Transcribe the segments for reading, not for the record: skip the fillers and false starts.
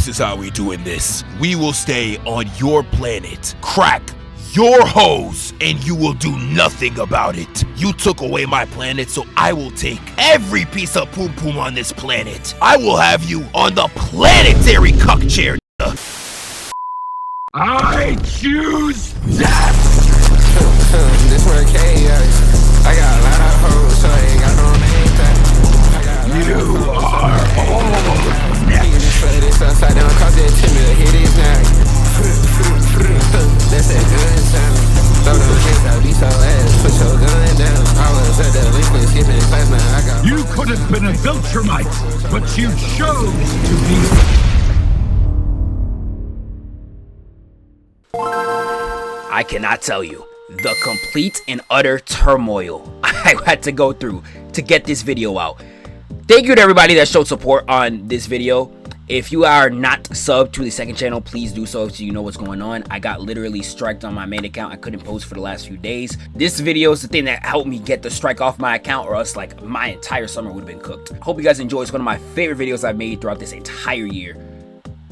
This is how we doing this. We will stay on your planet, crack your hose, and you will do nothing about it. You took away my planet, so I will take every piece of poom poom on this planet. I will have you on the planetary cuck chair. I choose that. This one chaos. I got a lot of hoes, so I ain't got no name tag. You are all next. This upside down, cause they're timid. Hit his neck. That's a good sound. Throw those hands out, be so ass. Put your gun down. I was at the liquid skipping class, man. I got. You could have been a Viltrumite, but you chose to be. I cannot tell you the complete and utter turmoil I had to go through to get this video out. Thank you to everybody that showed support on this video. If you are not subbed to the second channel, please do so you know what's going on. I got literally striked on my main account. I couldn't post for the last few days. This video is the thing that helped me get the strike off my account, or else like my entire summer would have been cooked. Hope you guys enjoy. It's one of my favorite videos I've made throughout this entire year.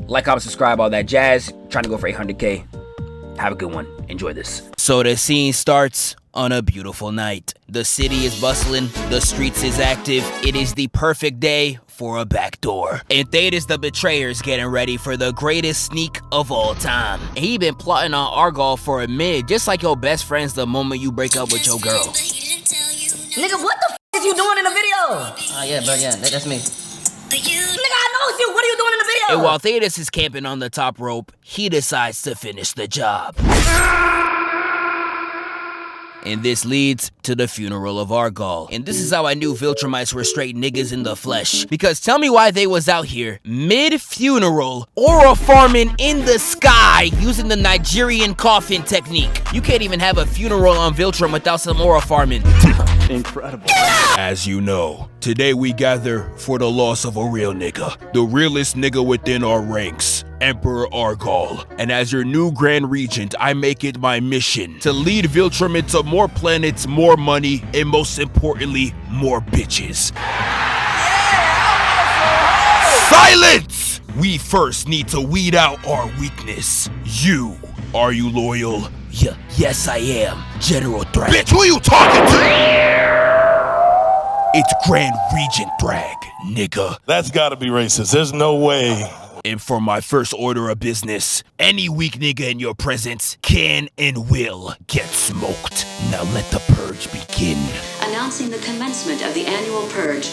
Like, comment, subscribe, all that jazz. Trying to go for 800K. Have a good one. Enjoy this. So the scene starts on a beautiful night. The city is bustling. The streets is active. It is the perfect day for a backdoor. And Thaedus the betrayer is getting ready for the greatest sneak of all time. And he been plotting on Argyle for a minute, just like your best friends the moment you break up with your girl. Nigga, what the f is you doing in the video? Yeah, bro, yeah, that's me. Nigga, I know it's you. What are you doing in the video? And while Thaedus is camping on the top rope, he decides to finish the job. And this leads to the funeral of Argyle. And this is how I knew Viltrumites were straight niggas in the flesh. Because tell me why they was out here mid-funeral, aura farming in the sky using the Nigerian coffin technique. You can't even have a funeral on Viltrum without some aura farming. Incredible. As you know, today we gather for the loss of a real nigga. The realest nigga within our ranks. Emperor Argyle. And as your new Grand Regent, I make it my mission to lead Viltrum into more planets, more money, and most importantly, more bitches. Silence! We first need to weed out our weakness. You. Are you loyal? Yes, I am. General Thragg. Bitch, who you talking to? It's Grand Regent Thragg, nigga. That's gotta be racist. There's no way. And for my first order of business, any weak nigga in your presence can and will get smoked. Now let the purge begin. Announcing the commencement of the annual purge.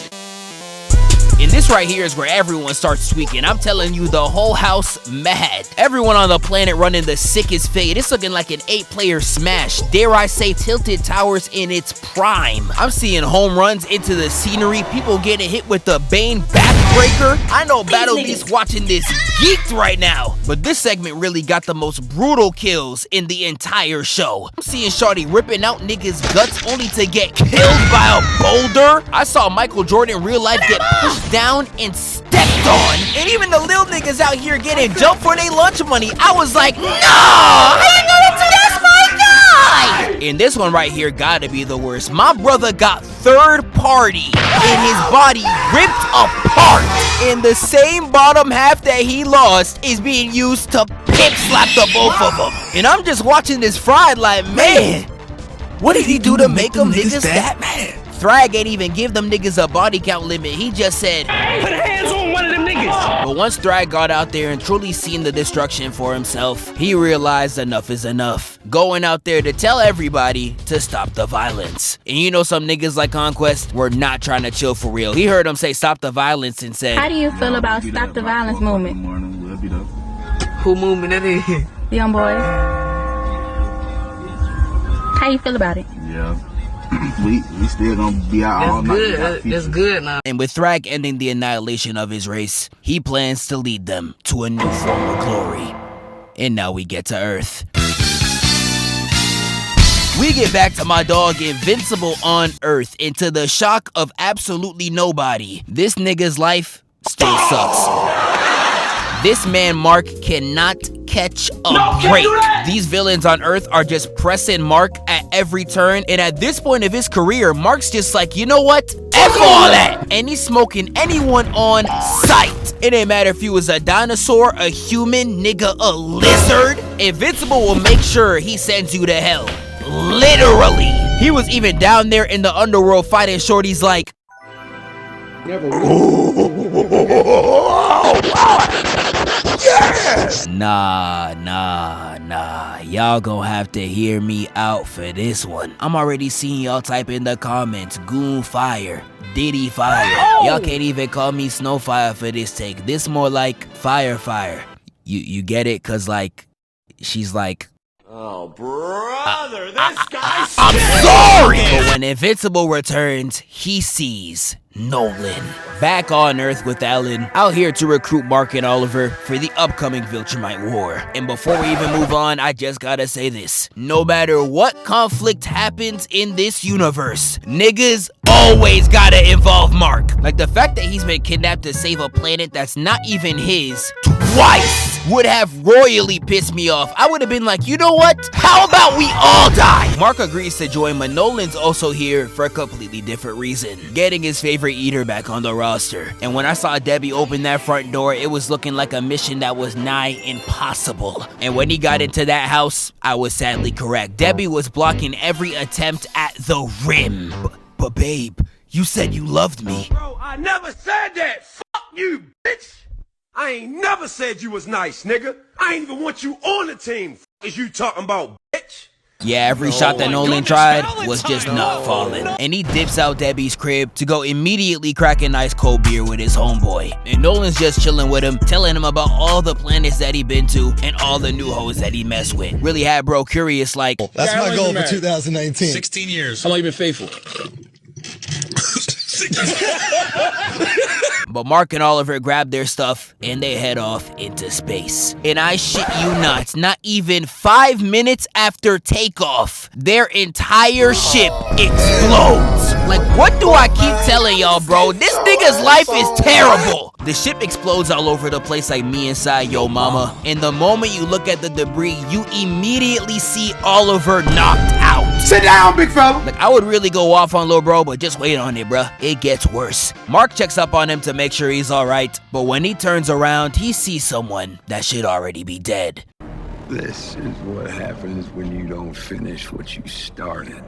And this right here is where everyone starts tweaking. I'm telling you, the whole house mad. Everyone on the planet running the sickest fade. It's looking like an 8-player smash. Dare I say Tilted Towers in its prime. I'm seeing home runs into the scenery. People getting hit with the Bane backbreaker. I know Battle Beast watching this geeked right now. But this segment really got the most brutal kills in the entire show. I'm seeing Shawty ripping out niggas' guts only to get killed by a boulder. I saw Michael Jordan in real life get pushed down and stepped on. And even the little niggas out here getting jumped for their lunch money. I was like, no! How you gonna do that's my guy? And this one right here gotta be the worst. My brother got third party and his body ripped apart. And the same bottom half that he lost is being used to pimp slap the both of them. And I'm just watching this fried like, man, what did he do to make them niggas that mad? Thragg ain't even give them niggas a body count limit. He just said, put hands on one of them niggas. But once Thragg got out there and truly seen the destruction for himself, he realized enough is enough. Going out there to tell everybody to stop the violence. And you know some niggas like Conquest were not trying to chill for real. He heard him say stop the violence and said, how do you feel about stop the violence movement? Who movement that is? Young boy. How you feel about it? Yeah. We still gonna be out all night. That's good now. And with Thragg ending the annihilation of his race, he plans to lead them to a new form of glory. And now we get to Earth. We get back to my dog Invincible on Earth, and to the shock of absolutely nobody, this nigga's life still sucks. This man Mark cannot catch a break. These villains on Earth are just pressing Mark at every turn, and at this point of his career, Mark's just like, you know what? F all that. And he's smoking anyone on sight. It ain't matter if he was a dinosaur, a human, nigga, a lizard. Invincible will make sure he sends you to hell. Literally. He was even down there in the underworld fighting shorties like... Nah. Y'all gonna have to hear me out for this one. I'm already seeing y'all type in the comments, Goon Fire, Diddy Fire. Y'all can't even call me Snowfire for this take. This more like Fire. You get it? Cause like, she's like... Oh, brother, this guy's I'm sorry! But when Invincible returns, he sees Nolan. Back on Earth with Alan, out here to recruit Mark and Oliver for the upcoming Viltrumite war. And before we even move on, I just gotta say this. No matter what conflict happens in this universe, niggas always gotta involve Mark. Like the fact that he's been kidnapped to save a planet that's not even his twice would have royally pissed me off. I would have been like, you know what? How about we all die? Mark agrees to join, but Nolan's also here for a completely different reason. Getting his favorite eater back on the roster. And when I saw Debbie open that front door, it was looking like a mission that was nigh impossible. And when he got into that house, I was sadly correct. Debbie was blocking every attempt at the rim. But babe, you said you loved me. Bro, I never said that. Fuck you, bitch. I ain't never said you was nice, nigga. I ain't even want you on the team. Is you talking about, bitch? Yeah, every shot that Nolan tried was just not falling. And he dips out Debbie's crib to go immediately crack an ice cold beer with his homeboy. And Nolan's just chilling with him, telling him about all the planets that he been to and all the new hoes that he messed with. Really had bro curious like, that's my goal for 2019. 16 years. How long you been faithful? But Mark and Oliver grab their stuff and they head off into space. And I shit you not even 5 minutes after takeoff, their entire ship explodes. Like, what do I keep telling y'all, bro? This nigga's life is terrible. The ship explodes all over the place like me inside Yo Mama. And the moment you look at the debris, you immediately see Oliver knocked out. Sit down, big fella. Like, I would really go off on Lil Bro, but just wait on it, bruh. It gets worse. Mark checks up on him to make sure he's alright, but when he turns around, he sees someone that should already be dead. This is what happens when you don't finish what you started.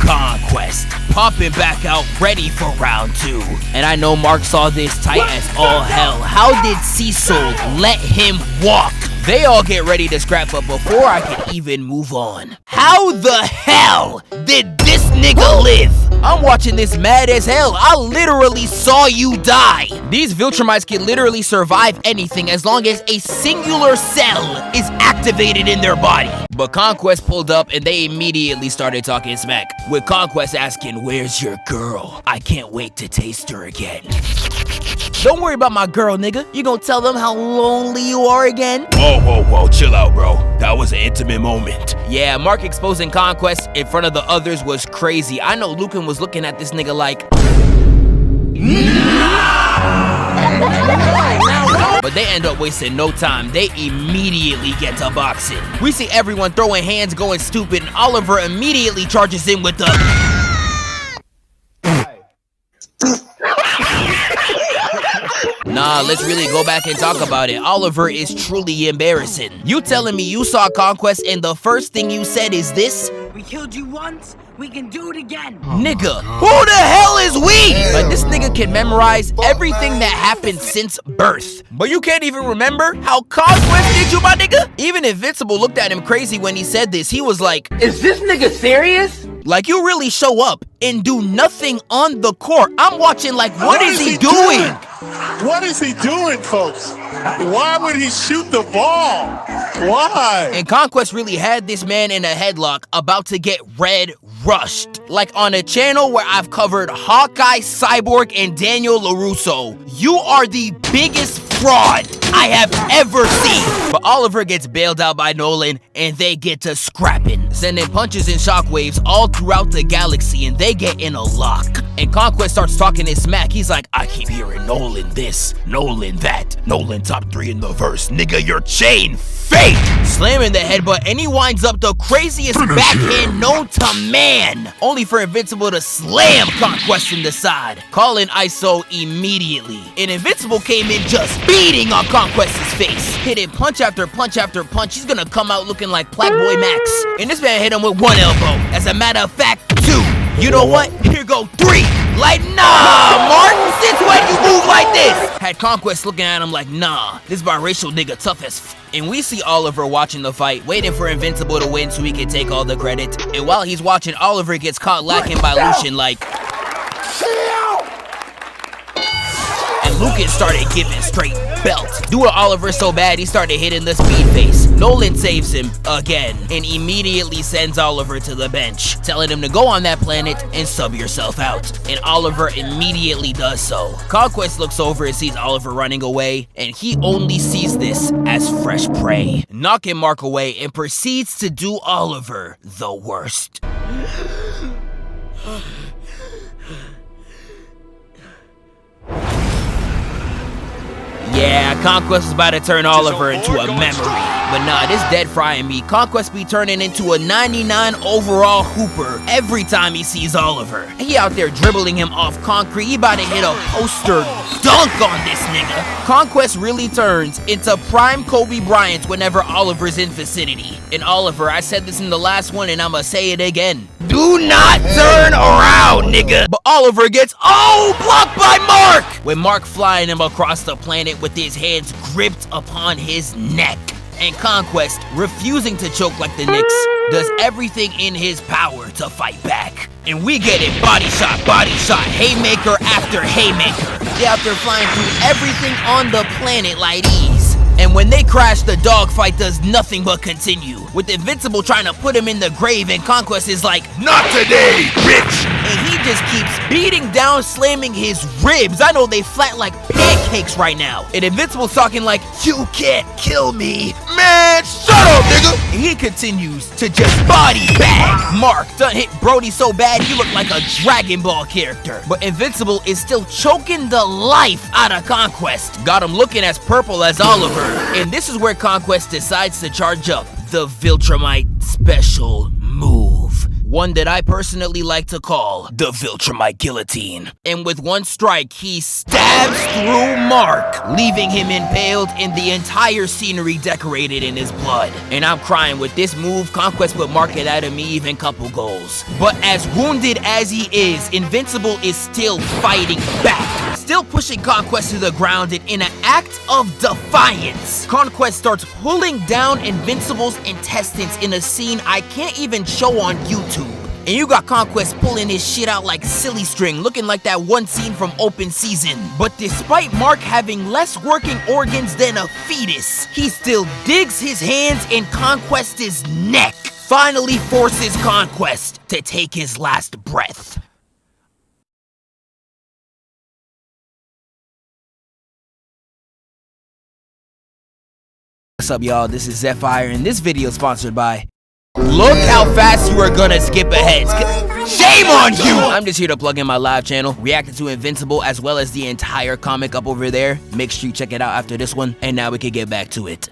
Conquest, popping back out, ready for round 2. And I know Mark saw this tight as all hell. How did Cecil let him walk? They all get ready to scrap, but before I can even move on, how the hell did this nigga live? I'm watching this mad as hell. I literally saw you die. These Viltrumites can literally survive anything as long as a singular cell is activated in their body. But Conquest pulled up and they immediately started talking smack, with Conquest asking, where's your girl? I can't wait to taste her again. Don't worry about my girl, nigga. You gonna tell them how lonely you are again? Whoa, chill out, bro. That was an intimate moment. Yeah, Mark exposing Conquest in front of the others was crazy. I know Lucan was looking at this nigga like... But they end up wasting no time. They immediately get to boxing. We see everyone throwing hands, going stupid, and Oliver immediately charges in with the... Nah, let's really go back and talk about it. Oliver is truly embarrassing. You telling me you saw Conquest and the first thing you said is this? We killed you once, we can do it again. Nigga, who the hell is we? Like, this nigga can memorize everything that happened since birth. But you can't even remember how Conquest did you, my nigga? Even Invincible looked at him crazy when he said this. He was like, is this nigga serious? Like, you really show up and do nothing on the court. I'm watching like, what is he doing? What is he doing, folks? Why would he shoot the ball? Why? And Conquest really had this man in a headlock about to get red rushed. Like on a channel where I've covered Hawkeye, Cyborg, and Daniel LaRusso. You are the biggest fraud I have ever seen. But Oliver gets bailed out by Nolan and they get to scrapping, sending punches and shockwaves all throughout the galaxy, and they get in a lock. And Conquest starts talking his smack. He's like, I keep hearing Nolan this, Nolan that, Nolan top 3 in the verse. Nigga, your chain fake! Slamming the headbutt, and he winds up the craziest backhand known to man. Only for Invincible to slam Conquest in the side, calling ISO immediately. And Invincible came in just beating on Conquest's face, hitting punch after punch after punch. He's gonna come out looking like Black Boy Max. And this man hit him with 1 elbow. As a matter of fact, 2. You know what? Here go 3. Like, nah, Mark, since when you move like this? Had Conquest looking at him like, nah, this biracial nigga tough as f. And we see Oliver watching the fight, waiting for Invincible to win so he can take all the credit. And while he's watching, Oliver gets caught lacking by Lucian like... And Lucan started giving straight belt. Doing Oliver so bad, he started hitting the speed face. Nolan saves him again and immediately sends Oliver to the bench, telling him to go on that planet and sub yourself out. And Oliver immediately does so. Conquest looks over and sees Oliver running away, and he only sees this as fresh prey, knocking Mark away and proceeds to do Oliver the worst. Yeah, Conquest is about to turn Oliver into a memory. But nah, this dead frying me. Conquest be turning into a 99 overall hooper every time he sees Oliver. He out there dribbling him off concrete. He about to hit a poster dunk on this nigga. Conquest really turns into prime Kobe Bryant whenever Oliver's in vicinity. And Oliver, I said this in the last one and I'ma say it again. Do not turn around, nigga. But Oliver gets, blocked by Mark. With Mark flying him across the planet with his hands gripped upon his neck. And Conquest, refusing to choke like the Knicks, does everything in his power to fight back. And we get it body shot, haymaker after haymaker. They out there flying through everything on the planet like these. And when they crash, the dogfight does nothing but continue, with Invincible trying to put him in the grave, and Conquest is like, not today, bitch! And he just keeps beating down, slamming his ribs. I know they flat like pancakes right now. And Invincible's talking like, you can't kill me. Man, shut up, nigga! And he continues to just body bag Mark. Done hit Brody so bad, he looked like a Dragon Ball character. But Invincible is still choking the life out of Conquest. Got him looking as purple as Oliver. And this is where Conquest decides to charge up the Viltrumite special move. One that I personally like to call the Viltrumite guillotine. And with one strike, he stabs through Mark, leaving him impaled and the entire scenery decorated in his blood. And I'm crying. With this move, Conquest put Mark at Adam Eve and couple goals. But as wounded as he is, Invincible is still fighting back. Still pushing Conquest to the ground, and in an act of defiance, Conquest starts pulling down Invincible's intestines in a scene I can't even show on YouTube. And you got Conquest pulling his shit out like silly string, looking like that one scene from Open Season. But despite Mark having less working organs than a fetus, he still digs his hands in Conquest's neck, finally forces Conquest to take his last breath. What's up, y'all? This is Zephyr, and this video is sponsored by... Look how fast you are gonna skip ahead. Shame on you! I'm just here to plug in my live channel, reacting to Invincible as well as the entire comic up over there. Make sure you check it out after this one, and now we can get back to it.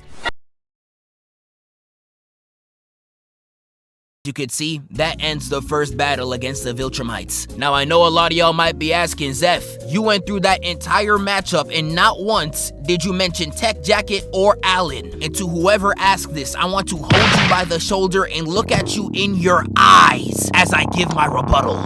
You could see, that ends the first battle against the Viltrumites. Now I know a lot of y'all might be asking, Zeph, you went through that entire matchup and not once did you mention Tech Jacket or Alan. And to whoever asked this, I want to hold you by the shoulder and look at you in your eyes as I give my rebuttal.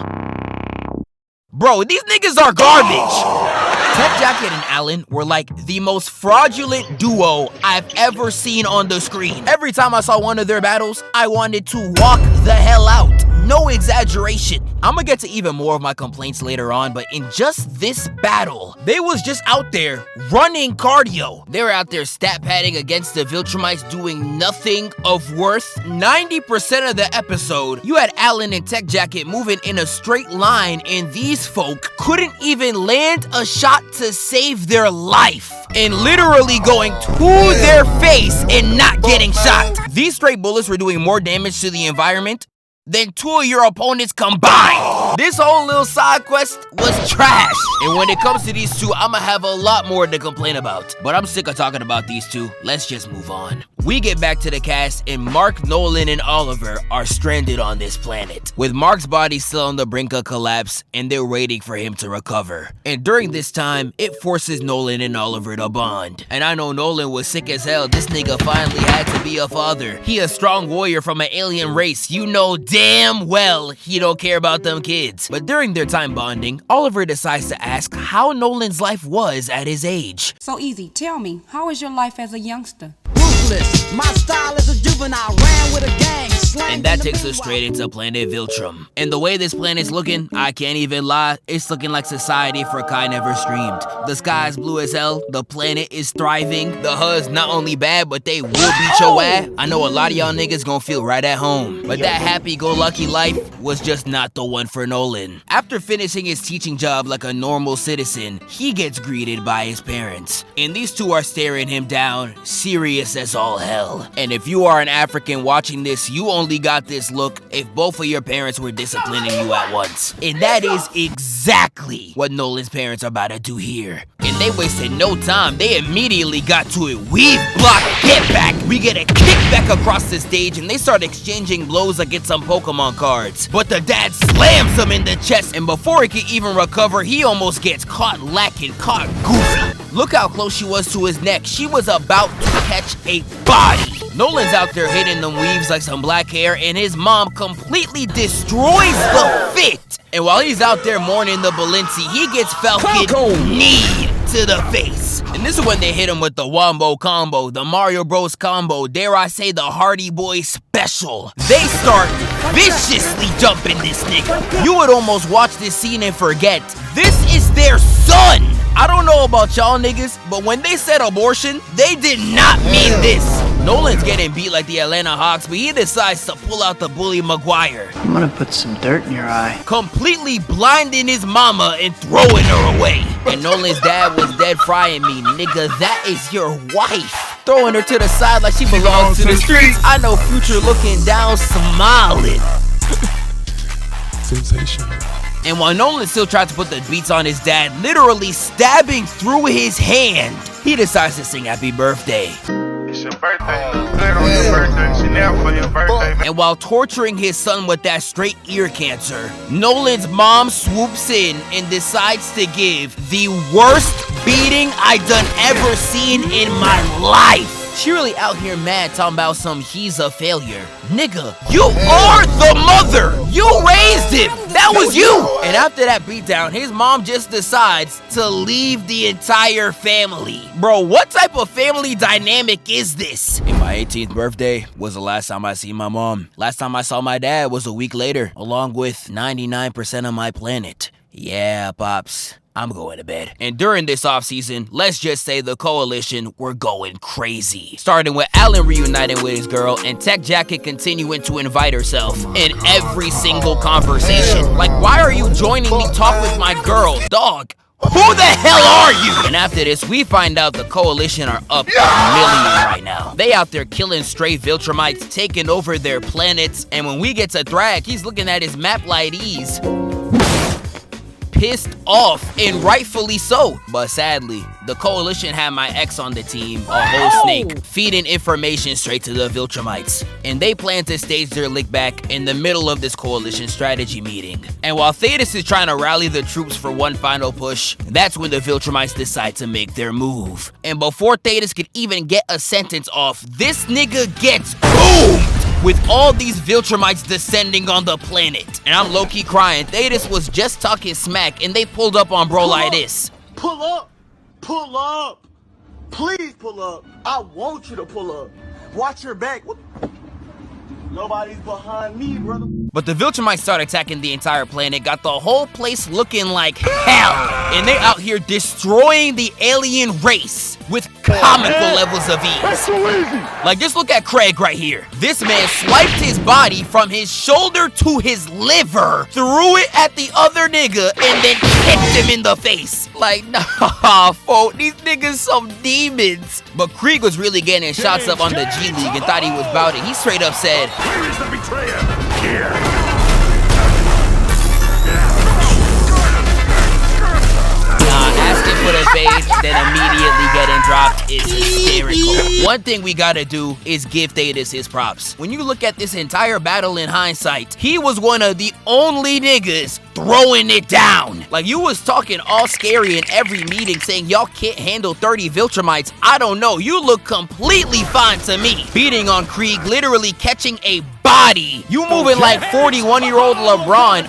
Bro, these niggas are garbage! Tech Jacket and Alan were like the most fraudulent duo I've ever seen on the screen. Every time I saw one of their battles, I wanted to walk the hell out. No exaggeration. I'm gonna get to even more of my complaints later on, but in just this battle, they was just out there running cardio. They were out there stat padding against the Viltrumites, doing nothing of worth. 90% of the episode, you had Alan and Tech Jacket moving in a straight line, and these folk couldn't even land a shot to save their life. And literally going to their face and not getting shot. These straight bullets were doing more damage to the environment than two of your opponents combined. This whole little side quest was trash. And when it comes to these two, I'ma have a lot more to complain about. But I'm sick of talking about these two. Let's just move on. We get back to the cast, and Mark, Nolan, and Oliver are stranded on this planet, with Mark's body still on the brink of collapse, and they're waiting for him to recover. And during this time, it forces Nolan and Oliver to bond. And I know Nolan was sick as hell. This nigga finally had to be a father. He a strong warrior from an alien race. You know damn well he don't care about them kids. But during their time bonding, Oliver decides to ask how Nolan's life was at his age. So easy, tell me, how is your life as a youngster? My style is a juvenile, ran with a gang. And that takes us straight into planet Viltrum. And the way this planet's looking, I can't even lie, it's looking like society for Kai never streamed. The sky's blue as hell, the planet is thriving, the HUD's not only bad, but they will beat your ass. I know a lot of y'all niggas gonna feel right at home. But that happy-go-lucky life was just not the one for Nolan. After finishing his teaching job like a normal citizen, he gets greeted by his parents. And these two are staring him down, serious as all hell. And if you are an African watching this, you only got this look if both of your parents were disciplining you at once. And that is exactly what Nolan's parents are about to do here. And they wasted no time, they immediately got to it. Weave, block, get back. We get a kickback across the stage and they start exchanging blows against some Pokemon cards. But the dad slams him in the chest, and before he can even recover, he almost gets caught lacking, caught goofy. Look how close she was to his neck. She was about to catch a body. Nolan's out there hitting them weaves like some black hair, and his mom completely destroys the fit. And while he's out there mourning the Balenci, he gets Falcon knee to the face. And this is when they hit him with the Wombo combo, the Mario Bros combo, dare I say the Hardy Boy special. They start viciously jumping this nigga. You would almost watch this scene and forget, this is their son. I don't know about y'all niggas, but when they said abortion, they did not mean this. Nolan's getting beat like the Atlanta Hawks, but he decides to pull out the Bully Maguire. I'm gonna put some dirt in your eye. Completely blinding his mama and throwing her away. And Nolan's dad was dead frying me. Nigga, that is your wife. Throwing her to the side like she belongs to the streets. I know Future looking down smiling. Sensational. And while Nolan still tried to put the beats on his dad, literally stabbing through his hand, he decides to sing happy birthday. It's your birthday. Good on your birthday. She there for your birthday. And while torturing his son with that straight ear cancer, Nolan's mom swoops in and decides to give the worst beating I done ever seen in my life. She really out here mad talking about some he's a failure. Nigga, you are the mother! You raised him! That was you! And after that beatdown, his mom just decides to leave the entire family. Bro, what type of family dynamic is this? And my 18th birthday was the last time I seen my mom. Last time I saw my dad was a week later, along with 99% of my planet. Yeah, Pops. I'm going to bed. And during this offseason, let's just say the Coalition were going crazy. Starting with Alan reuniting with his girl and Tech Jacket continuing to invite herself in every single conversation. Like, why are you joining me talk with my girl? Dog, who the hell are you? And after this, we find out the Coalition are up a million right now. They out there killing stray Viltrumites, taking over their planets. And when we get to Thragg, he's looking at his map like these. Pissed off, and rightfully so. But sadly, the Coalition had my ex on the team, a whole snake, feeding information straight to the Viltrumites. And they plan to stage their lick back in the middle of this Coalition strategy meeting. And while Thaedus is trying to rally the troops for one final push, that's when the Viltrumites decide to make their move. And before Thaedus could even get a sentence off, this nigga gets boomed! With all these Viltrumites descending on the planet. And I'm low-key crying. Thaedus was just talking smack and they pulled up on bro like this. Pull up! Pull up! Please pull up! I want you to pull up. Watch your back. Nobody's behind me, brother. But the Viltrumites start attacking the entire planet, got the whole place looking like hell. And they're out here destroying the alien race with comical levels of ease. That's so easy. Like, just look at Craig right here. This man swiped his body from his shoulder to his liver, threw it at the other nigga, and then kicked him in the face. Like, nah, folk, these niggas some demons. But Krieg was really getting shots up on the G League and thought he was about it. He straight up said, "Where is the betrayer? Here." for the fade, then immediately getting dropped is hysterical. One thing we gotta do is give Thaedus his props. When you look at this entire battle in hindsight, he was one of the only niggas throwing it down. Like, you was talking all scary in every meeting saying y'all can't handle 30 Viltrumites. I don't know, you look completely fine to me. Beating on Krieg, literally catching a body. You moving like 41-year-old LeBron.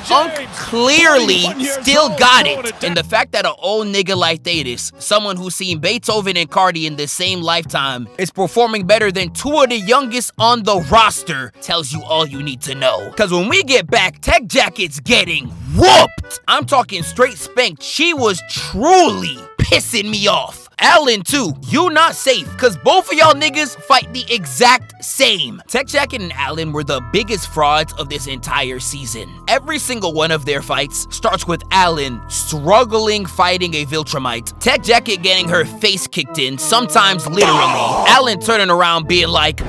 Clearly still got it. And the fact that an old nigga like Thaedus, someone who's seen Beethoven and Cardi in the same lifetime, is performing better than 2 of the youngest on the roster tells you all you need to know. Cause when we get back, Tech Jacket's getting whooped. I'm talking straight spanked. She was truly pissing me off. Alan too, you not safe, cause both of y'all niggas fight the exact same. Tech Jacket and Alan were the biggest frauds of this entire season. Every single one of their fights starts with Alan struggling fighting a Viltrumite, Tech Jacket getting her face kicked in, sometimes literally, Alan turning around being like,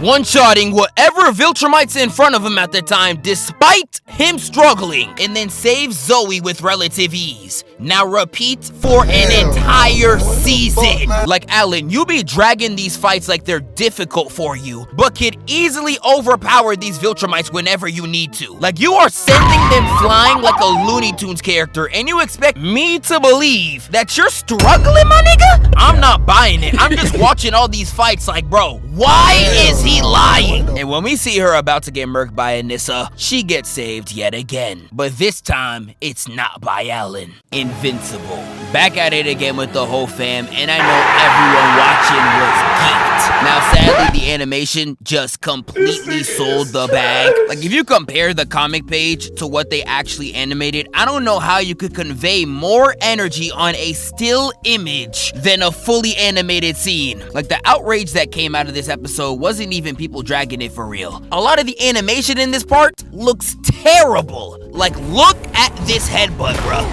one-shotting whatever Viltrumites in front of him at the time, despite him struggling, and then saves Zoe with relative ease. Now repeat for an entire season. Like, Alan, you be dragging these fights like they're difficult for you, but could easily overpower these Viltrumites whenever you need to. Like, you are sending them flying like a Looney Tunes character, and you expect me to believe that you're struggling, my nigga? I'm not buying it. I'm just watching all these fights like, bro, why is he lying? And when we see her about to get murked by Anissa, she gets saved yet again. But this time, it's not by Alan. Invincible. Back at it again with the whole fam, and I know everyone watching was geeked. Now, sadly, the animation just completely sold the bag. Like, if you compare the comic page to what they actually animated, I don't know how you could convey more energy on a still image than a fully animated scene. Like, the outrage that came out of this episode wasn't even people dragging it for real. A lot of the animation in this part looks terrible. Like, look at this headbutt, bro.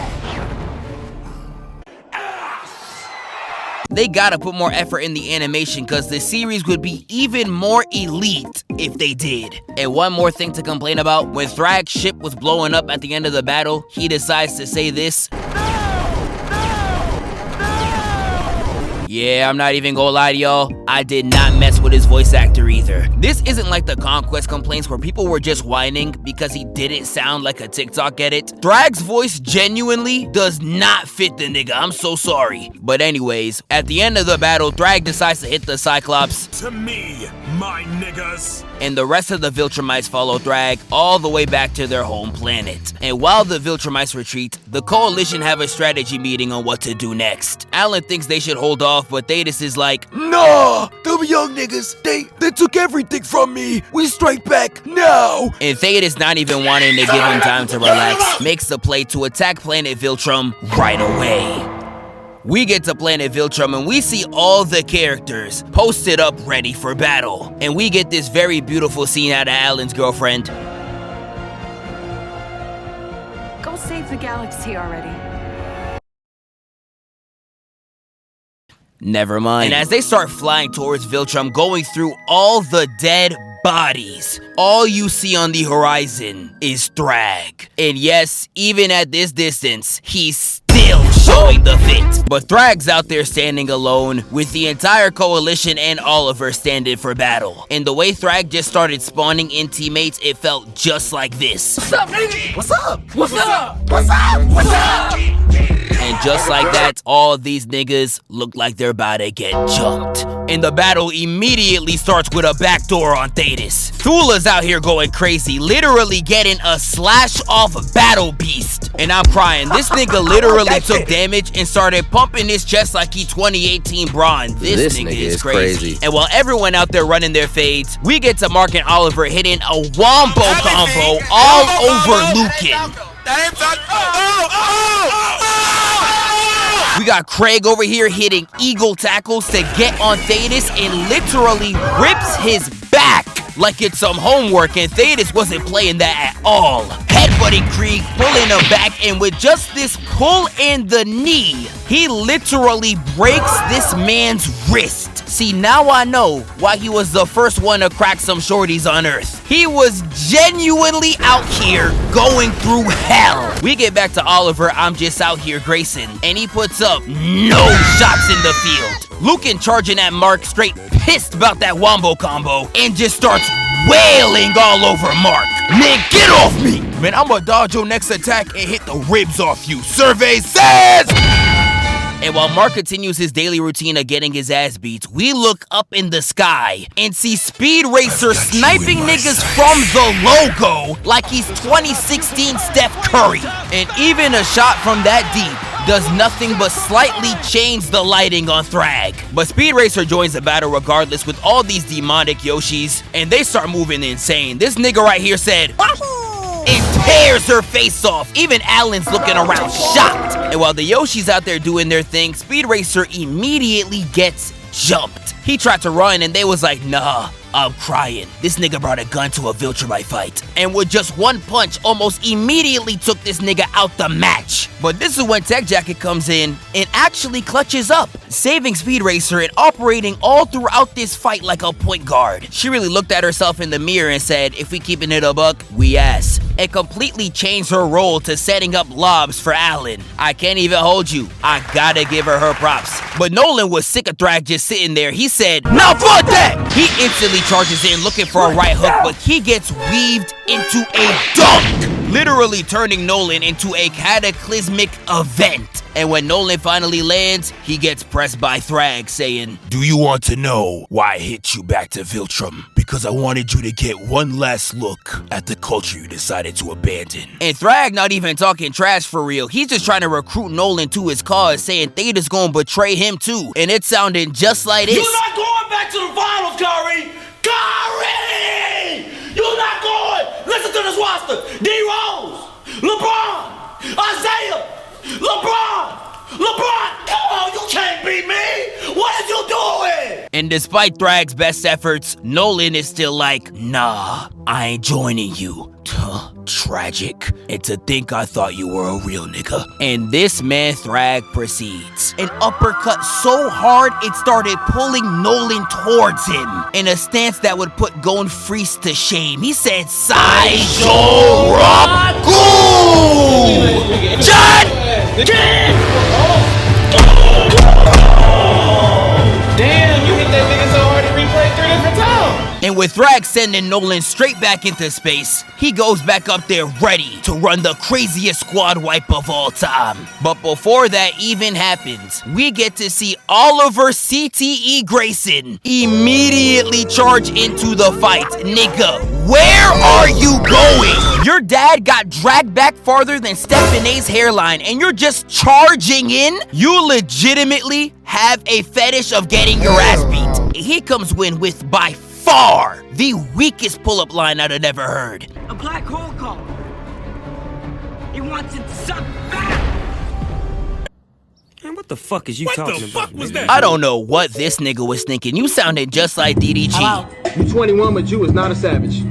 They gotta put more effort in the animation because the series would be even more elite if they did. And one more thing to complain about, when Thragg's ship was blowing up at the end of the battle, he decides to say this. Yeah, I'm not even gonna lie to y'all, I did not mess with his voice actor either. This isn't like the Conquest complaints where people were just whining because he didn't sound like a TikTok edit. Thragg's voice genuinely does not fit the nigga, I'm so sorry. But anyways, at the end of the battle, Thragg decides to hit the Cyclops. To me, my niggas. And the rest of the Viltrumites follow Thragg all the way back to their home planet. And while the Viltrumites retreat, the Coalition have a strategy meeting on what to do next. Alan thinks they should hold off, but Thaedus is like, nah, them young niggas, they took everything from me. We strike back now. And Thaedus, not even wanting to give him time to relax, makes the play to attack planet Viltrum right away. We get to planet Viltrum and we see all the characters posted up ready for battle. And we get this very beautiful scene out of Alan's girlfriend. Go save the galaxy already. Never mind. And as they start flying towards Viltrum, going through all the dead bodies, all you see on the horizon is Thragg. And yes, even at this distance, he's still showing the fit. But Thragg's out there standing alone with the entire Coalition and Oliver standing for battle. And the way Thragg just started spawning in teammates, it felt just like this. What's up, nigga? What's up? What's up? What's up? What's up? And just like that, all these niggas look like they're about to get jumped. And the battle immediately starts with a backdoor on Thaedus. Thula's out here going crazy, literally getting a slash-off battle beast. And I'm crying. This nigga literally took damage and started pumping his chest like he 2018 Braun. This nigga is crazy. And while everyone out there running their fades, we get to Mark and Oliver hitting a wombo combo all over Lucan. We got Craig over here hitting eagle tackles to get on Thaedus and literally rips his back like it's some homework, and Thaedus wasn't playing that at all. Headbutting Krieg, pulling him back, and with just this pull in the knee, he literally breaks this man's wrist. See, now I know why he was the first one to crack some shorties on Earth. He was genuinely out here going through hell. We get back to Oliver, I'm just out here Grayson, and he puts up no shots in the field. Lucan charging at Mark, straight pissed about that wombo combo, and just starts wailing all over Mark. Man, get off me! Man, I'ma dodge your next attack and hit the ribs off you. Survey says! And while Mark continues his daily routine of getting his ass beat, we look up in the sky and see Speed Racer sniping niggas from the logo like he's 2016 Steph Curry. And even a shot from that deep does nothing but slightly change the lighting on Thragg. But Speed Racer joins the battle regardless with all these demonic Yoshis, and they start moving insane. This nigga right here said, and tears her face off. Even Alan's looking around shocked. And while the Yoshi's out there doing their thing, Speed Racer immediately gets jumped. He tried to run and they was like, nah, I'm crying. This nigga brought a gun to a Viltrumite fight. And with just one punch, almost immediately took this nigga out the match. But this is when Tech Jacket comes in and actually clutches up, saving Speed Racer and operating all throughout this fight like a point guard. She really looked at herself in the mirror and said, if we keeping it a buck, we ass. And completely changed her role to setting up lobs for Alan. I can't even hold you. I gotta give her props. But Nolan was sick of Thragg just sitting there. He said, "Now fuck that!" He instantly charges in looking for a right hook, but he gets weaved into a dunk, literally turning Nolan into a cataclysmic event. And when Nolan finally lands, he gets pressed by Thragg saying, "Do you want to know why I hit you back to Viltrum? Because I wanted you to get one last look at the culture you decided to abandon." And Thragg not even talking trash for real. He's just trying to recruit Nolan to his cause, saying Thaedus gonna betray him too. And it sounded just like this. You're not going back to the finals, Curry! Curry! You're not going! Listen to this roster! D-Rose! LeBron! Isaiah! LeBron! Come on, you can't beat me! What are you doing? And despite Thragg's best efforts, Nolan is still like, nah, I ain't joining you. Tragic. And to think I thought you were a real nigga. And this man Thragg proceeds. An uppercut so hard it started pulling Nolan towards him in a stance that would put Gon Freeze to shame. He said, Saisho Raku! John! Damn, you hit that nigga so hard to replay 3 different times. And with Thragg sending Nolan straight back into space, he goes back up there ready to run the craziest squad wipe of all time. But before that even happens, we get to see Oliver CTE Grayson immediately charge into the fight. Nigga, where are you going? Your dad got dragged back farther than Stephanie's hairline and you're just charging in? You legitimately have a fetish of getting your ass beat. He comes in with by far the weakest pull-up line I'd have ever heard. A black hole call. He wants it sucked back. Man, what the fuck is you talking about? What the fuck was that? I don't know what this nigga was thinking. You sounded just like DDG. Hello? You 21, but you is not a savage.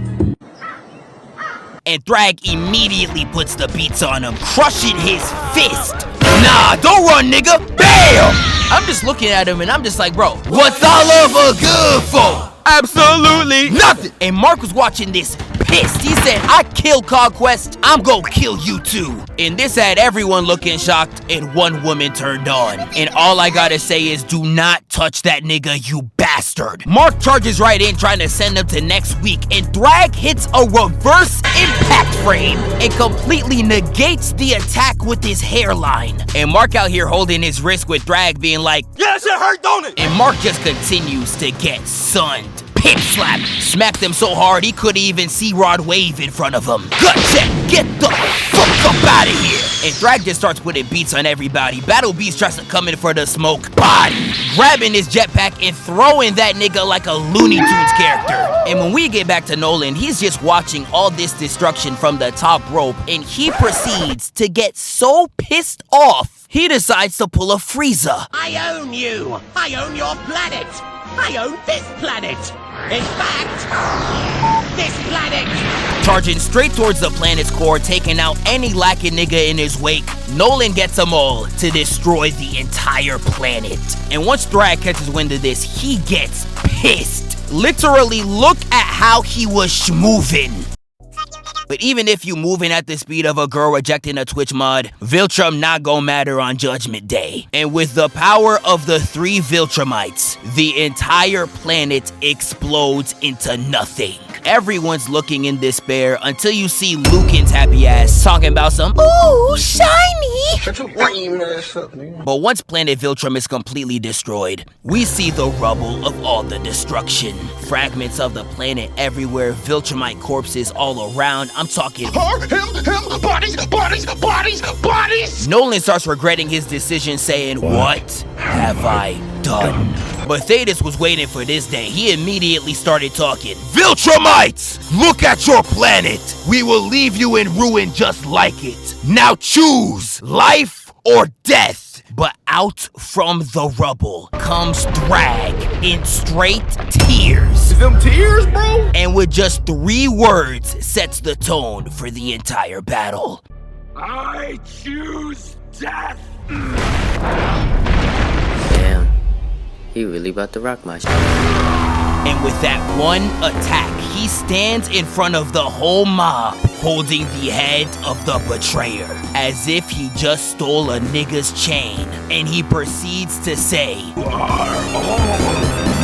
And Thragg immediately puts the beats on him, crushing his fist. Nah, don't run, nigga. Bam! I'm just looking at him and I'm just like, bro, what's all over good for? Absolutely nothing. And Mark was watching this pissed. He said, I killed Conquest, I'm gonna kill you too. And this had everyone looking shocked and one woman turned on. And all I gotta say is do not touch that nigga, you bastard. Mark charges right in trying to send him to next week and Thragg hits a reverse impact frame and completely negates the attack with his hairline. And Mark out here holding his wrist with Thragg being like, yeah, that shit hurt, don't it? And Mark just continues to get sunned. Pimp slap. Smacked him so hard he couldn't even see Rod wave in front of him. Gut check. Get the fuck up out of here. And Thragg just starts putting beats on everybody. Battle Beast tries to come in for the smoke. Body. Grabbing his jetpack and throwing that nigga like a Looney Tunes character. And when we get back to Nolan, he's just watching all this destruction from the top rope and he proceeds to get so pissed off, he decides to pull a Frieza. I own you. I own your planet. I own this planet. In fact, this planet. Charging straight towards the planet's core, taking out any lacking nigga in his wake, Nolan gets them all to destroy the entire planet. And once Thragg catches wind of this, he gets pissed. Literally, look at how he was schmoving. But even if you moving at the speed of a girl rejecting a Twitch mod, Viltrum not gonna matter on Judgment Day. And with the power of the 3 Viltrumites, the entire planet explodes into nothing. Everyone's looking in despair until you see Lucan's happy ass talking about some, ooh, shiny. But once planet Viltrum is completely destroyed, we see the rubble of all the destruction. Fragments of the planet everywhere, Viltrumite corpses all around. I'm talking Her, him, bodies. Nolan starts regretting his decision, saying, what have I done? But Thaedus was waiting for this day. He immediately started talking. Viltrumites, look at your planet. We will leave you in ruin just like it. Now choose life or death. But out from the rubble comes Thragg in straight tears. Is them tears, bro? And with just 3 words sets the tone for the entire battle. I choose death. Damn, he really about to rock my shit. And with that one attack, he stands in front of the whole mob, holding the head of the betrayer, as if he just stole a nigga's chain. And he proceeds to say, You are all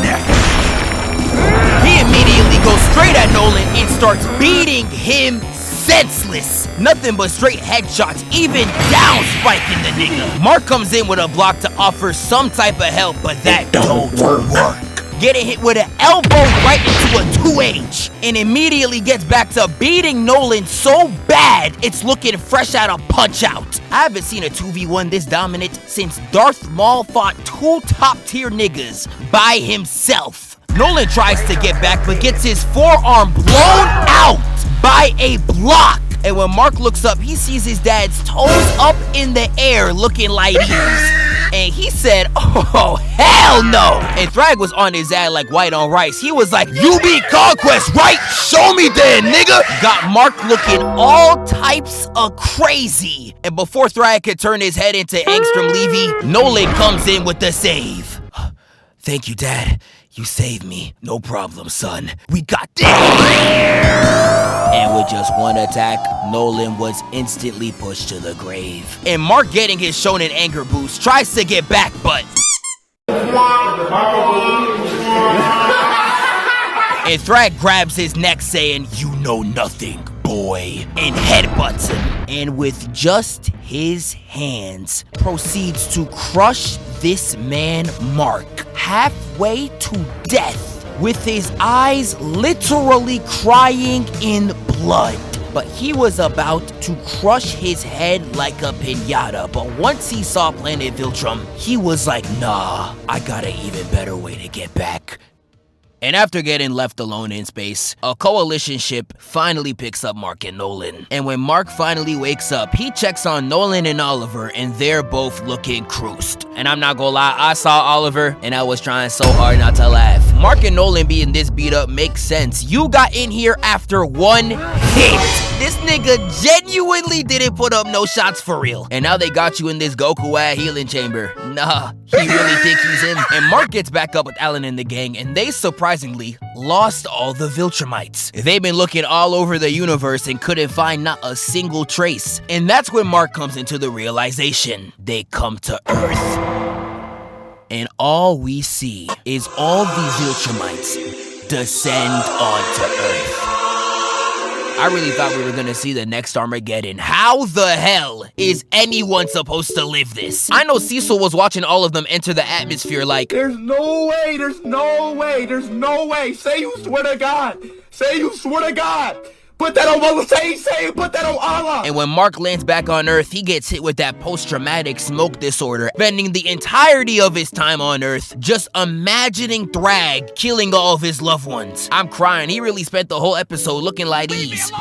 next. He immediately goes straight at Nolan and starts beating him senseless. Nothing but straight headshots, even down spiking the nigga. Mark comes in with a block to offer some type of help, but that don't work. Getting hit with an elbow right into a 2H, and immediately gets back to beating Nolan so bad it's looking fresh out of Punch-Out. I haven't seen a 2v1 this dominant since Darth Maul fought 2 top-tier niggas by himself. Nolan tries to get back but gets his forearm blown out by a block. And when Mark looks up, he sees his dad's toes up in the air looking like these. And he said, oh, hell no. And Thragg was on his ass like white on rice. He was like, you beat Conquest, right? Show me then, nigga. Got Mark looking all types of crazy. And before Thragg could turn his head into Angstrom Levy, Nolan comes in with the save. Thank you, Dad. You saved me. No problem, son. We got this. And with just one attack, Nolan was instantly pushed to the grave. And Mark, getting his shonen anger boost, tries to get back, but... And Thragg grabs his neck saying, you know nothing, boy, and headbutts him. And with just his hands, proceeds to crush this man Mark halfway to death, with his eyes literally crying in blood. But he was about to crush his head like a piñata, but once he saw Planet Viltrum, he was like, nah, I got an even better way to get back. And after getting left alone in space, a coalition ship finally picks up Mark and Nolan. And when Mark finally wakes up, he checks on Nolan and Oliver, and they're both looking cruised. And I'm not gonna lie, I saw Oliver, and I was trying so hard not to laugh. Mark and Nolan being this beat up makes sense. You got in here after 1 hit. This nigga genuinely didn't put up no shots for real. And now they got you in this Goku-ass healing chamber. Nah, he really think he's him. And Mark gets back up with Alan and the gang, and they surprisingly lost all the Viltrumites. They've been looking all over the universe and couldn't find not a single trace. And that's when Mark comes into the realization they come to Earth. And all we see is all these Viltrumites descend onto Earth. I really thought we were gonna see the next Armageddon. How the hell is anyone supposed to live this? I know Cecil was watching all of them enter the atmosphere like, there's no way, there's no way, there's no way. Say you swear to God. Say you swear to God. Put that on Allah. Say, put that on Allah. And when Mark lands back on Earth, he gets hit with that post-traumatic smoke disorder, spending the entirety of his time on Earth just imagining Thragg killing all of his loved ones. I'm crying. He really spent the whole episode looking like these.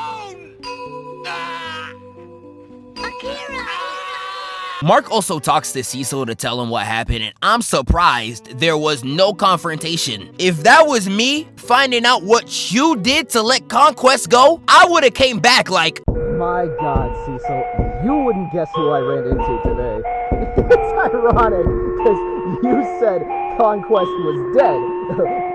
Mark also talks to Cecil to tell him what happened, and I'm surprised there was no confrontation. If that was me finding out what you did to let Conquest go, I would have came back like, my God, Cecil, you wouldn't guess who I ran into today. It's ironic, because you said Conquest was dead.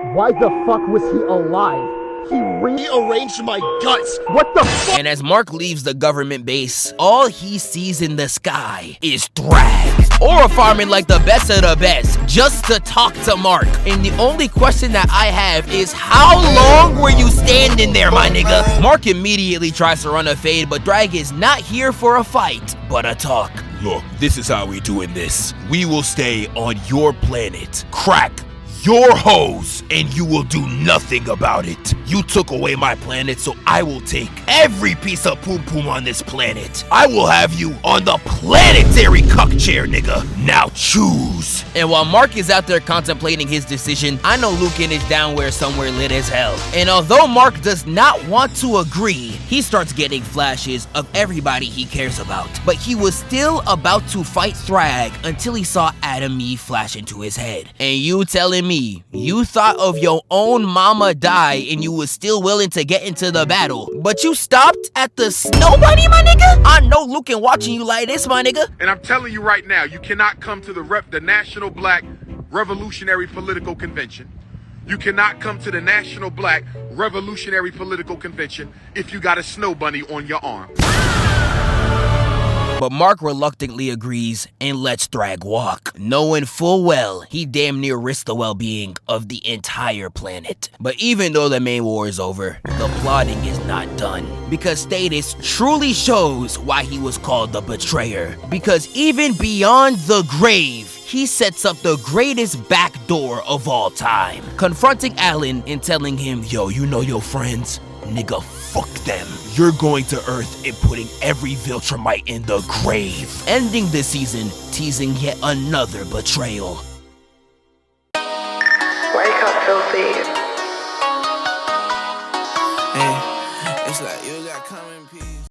Why the fuck was he alive? He rearranged my guts. What the fuck? And as Mark leaves the government base, all he sees in the sky is Thragg. Aura farming like the best of the best, just to talk to Mark. And the only question that I have is, how long were you standing there, my nigga? Mark immediately tries to run a fade, but Thragg is not here for a fight, but a talk. Look, this is how we doing this. We will stay on your planet, crack your hose, and you will do nothing about it. You took away my planet, so I will take every piece of poom poom on this planet. I will have you on the planetary cuck chair, nigga. Now choose. And while Mark is out there contemplating his decision, I know Lucan is down where somewhere lit as hell. And although Mark does not want to agree, he starts getting flashes of everybody he cares about. But he was still about to fight Thragg until he saw INSANEEE flash into his head. And you telling me you thought of your own mama die and you was still willing to get into the battle, but you stopped at the snow bunny, my nigga? I know Lucan watching you like this, my nigga. And I'm telling you right now, you cannot come to the National Black Revolutionary Political Convention. You cannot come to the National Black Revolutionary Political Convention if you got a snow bunny on your arm. But Mark reluctantly agrees and lets Thragg walk, knowing full well he damn near risked the well-being of the entire planet. But even though the main war is over, the plotting is not done, because Thaedus truly shows why he was called the Betrayer. Because even beyond the grave, he sets up the greatest backdoor of all time, confronting Alan and telling him, yo, you know your friends? Nigga, fuck them. You're going to Earth and putting every Viltrumite in the grave. Ending the season, teasing yet another betrayal. Wake up, filthy. Hey, it's like you got come in peace.